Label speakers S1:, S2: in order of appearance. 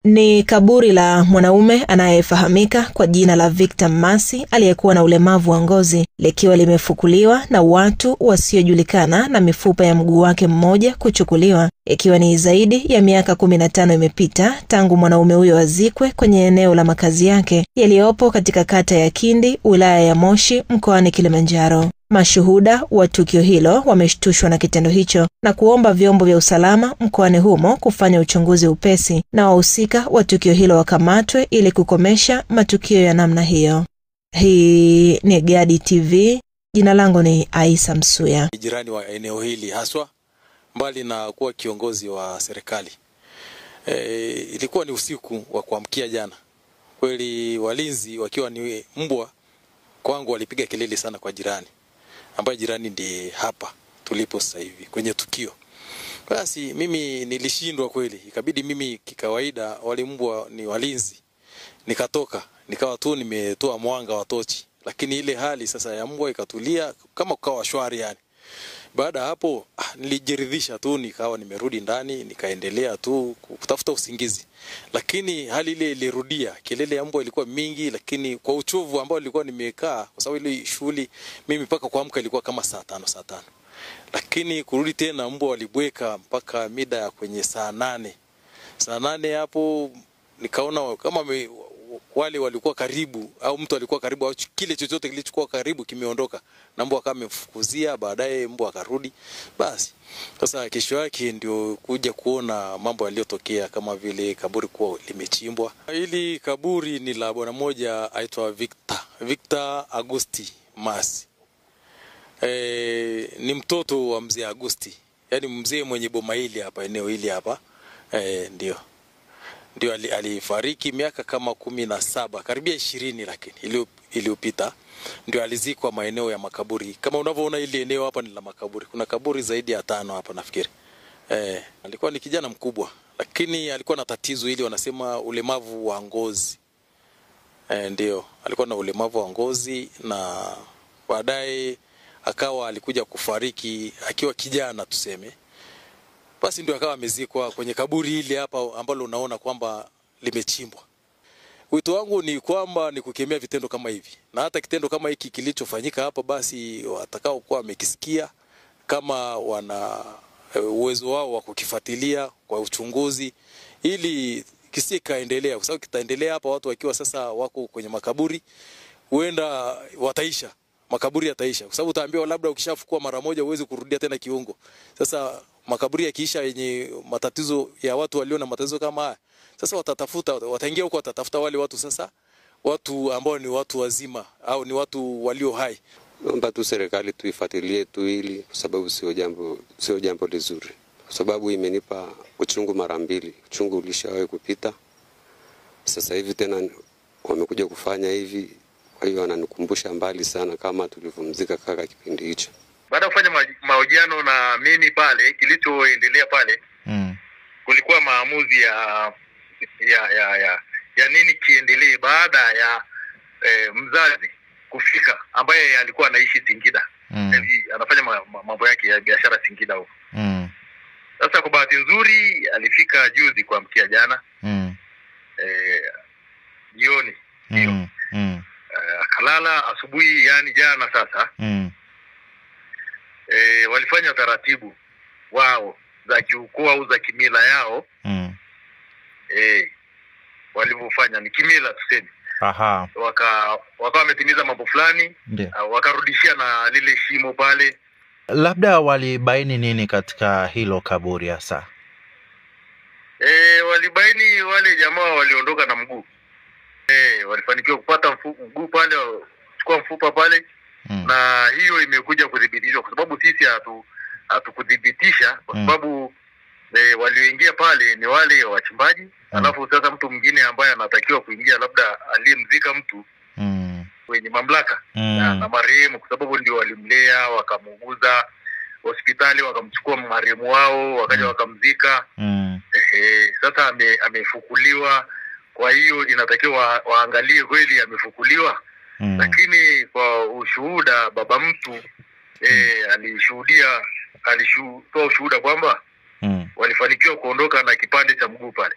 S1: Ni kaburi la mwanaume anayefahamika kwa jina la Victor Masi aliyekuwa na ulemavu wa ngozi, likiwa limefukuliwa na watu wasiojulikana na mifupa ya mguu wake mmoja kuchukuliwa, ikiwa ni zaidi ya miaka 15 imepita tangu mwanaume huyo azikwe kwenye eneo la makazi yake yaliyopo katika kata ya Kindi, wilaya ya Moshi, mkoani Kilimanjaro. Mashuhuda wa tukio hilo wameshtushwa na kitendo hicho na kuomba vyombo vya usalama mkoani humo kufanya uchunguzi upesi na wahusika wa tukio hilo wakamatwe ili kukomesha matukio ya namna hiyo. Hii ni Gadi TV. Jina langu ni Aisa Msuya.
S2: Jirani wa eneo hili haswa, mbali na kuwa kiongozi wa serikali. Ilikuwa ni usiku wa kuamkia jana. Kweli walinzi wakiwa ni mbwa kwangu walipiga kelele sana kwa jirani, ambaye jirani ndiye hapa tulipo sasa hivi kwenye tukio. Basi mimi nilishindwa kweli, ikabidi mimi kikawaida, wale mbwa ni walinzi, nikatoka nikawa tu nimetoa mwanga wa tochi, lakini ile hali sasa ya mbwa ikatulia kama kukawa shwari yani. Baada hapo nilijiridhisha tu, nikawa nimerudi ndani, nikaendelea tu kutafuta usingizi. Lakini hali ile ilirudia, kelele ya mbwa ilikuwa mingi, lakini kwa uchovu ambao nilikuwa nimekaa, kwa sababu ile shughuli mimi mpaka kuamka ilikuwa kama saa 5. Lakini kurudi tena mbwa walibweka mpaka mida ya kwenye saa 8. Saa 8 hapo nikaona kama wale walikuwa karibu au mtu alikuwa karibu au kile chochote kilichokuwa karibu kimeondoka, na mbwa kama mfukuzia. Baadaye mbwa akarudi. Basi sasa kesho yake ndio kuja kuona mambo yaliyotokea, kama vile kaburi kuwa limechimbwa. Hili kaburi ni la bwana mmoja aitwa Victor Agusti Masi. Ni mtoto wa mzee Agusti, yani mzee mwenye boma hili hapa, eneo hili hapa. Ndio alifariki miaka kama 17, karibia 20 lakini iliyopita. Ndio alizikwa maeneo ya makaburi. Kama unavyoona ile eneo hapa ni la makaburi. Kuna kaburi zaidi ya 5 hapa nafikiri. Alikuwa ni kijana mkubwa, lakini alikuwa na tatizo ile wanasema ulemavu wa ngozi. Ndio, alikuwa na ulemavu wa ngozi, na baadaye akawa alikuja kufariki akiwa kijana tuseme. Basi ndio akawa amezikwa kwenye kaburi hili hapa ambalo unaona kwamba limechimbwa. Wito wangu ni kwamba ni kukemea vitendo kama hivi. Na hata kitendo kama hiki kilichofanyika hapa, basi watakao kuwa wamekisikia, kama wana uwezo wao wa kukifuatilia kwa uchunguzi ili kisikaendelea, kwa sababu kitaendelea hapa watu wakiwa sasa wako kwenye makaburi, huenda wataisha. Makaburi yataisha, kwa sababu utaambiwa labda ukishafukua mara moja uweze kurudia tena kiungo. Sasa makaburi yakiisha yenye matatizo ya watu walio na matatizo kama haya, sasa wataingia huko, watatafuta wale watu sasa, watu ambao ni watu wazima au ni watu walio hai.
S3: Naomba tu serikali tuifuatilie tu hili, kwa sababu sio jambo lizuri. Kwa sababu imenipa uchungu mara 2. Uchungu ulishawahi kupita, sasa hivi tena wamekuja kufanya hivi. Kwa hiyo ananikumbusha mbali sana kama tulivyomzika kaka kipindi hicho.
S4: Baada ya kufanya mahojiano na mimi pale, kilichoendelea pale kulikuwa maamuzi ya nini kiendelee baada ya mzazi kufika, ambaye alikuwa anaishi Singida. Anafanya mambo yake ya biashara Singida huko. Sasa kwa bahati nzuri alifika juzi kwa mkia jana. Jioni. Akalala asubuhi, yani jana sasa. Walifanya taratibu wao za kiukoo au za kimila yao. Walivyofanya ni kimila tuseme. Wakawa wametimiza mambo fulani, wakarudishia na lile shimo pale.
S5: Labda walibaini nini katika hilo kaburi hasa?
S4: Walibaini wale jamaa waliondoka na mguu. Walifanikiwa kupata mguu pale, chukua mfupa pale. Na hiyo imekuja kudhibitishwa, kwa sababu sisi hatukudhibitisha, kwa sababu walioingia pale ni wale wachimbaji. Alafu sasa mtu mwingine ambaye anatakiwa kuingia, labda aliyemzika mtu wenye mamlaka na marehemu, kwa sababu ndio walimlea, wakamuguza hospitali, wakamchukua marehemu wao, wakaja wakamzika. Sasa amefukuliwa, kwa hiyo inatakiwa waangalie kweli amefukuliwa. Lakini kwa ushuhuda baba mtu alitoa ushuhuda kwamba walifanikiwa kuondoka na kipande cha mguu pale.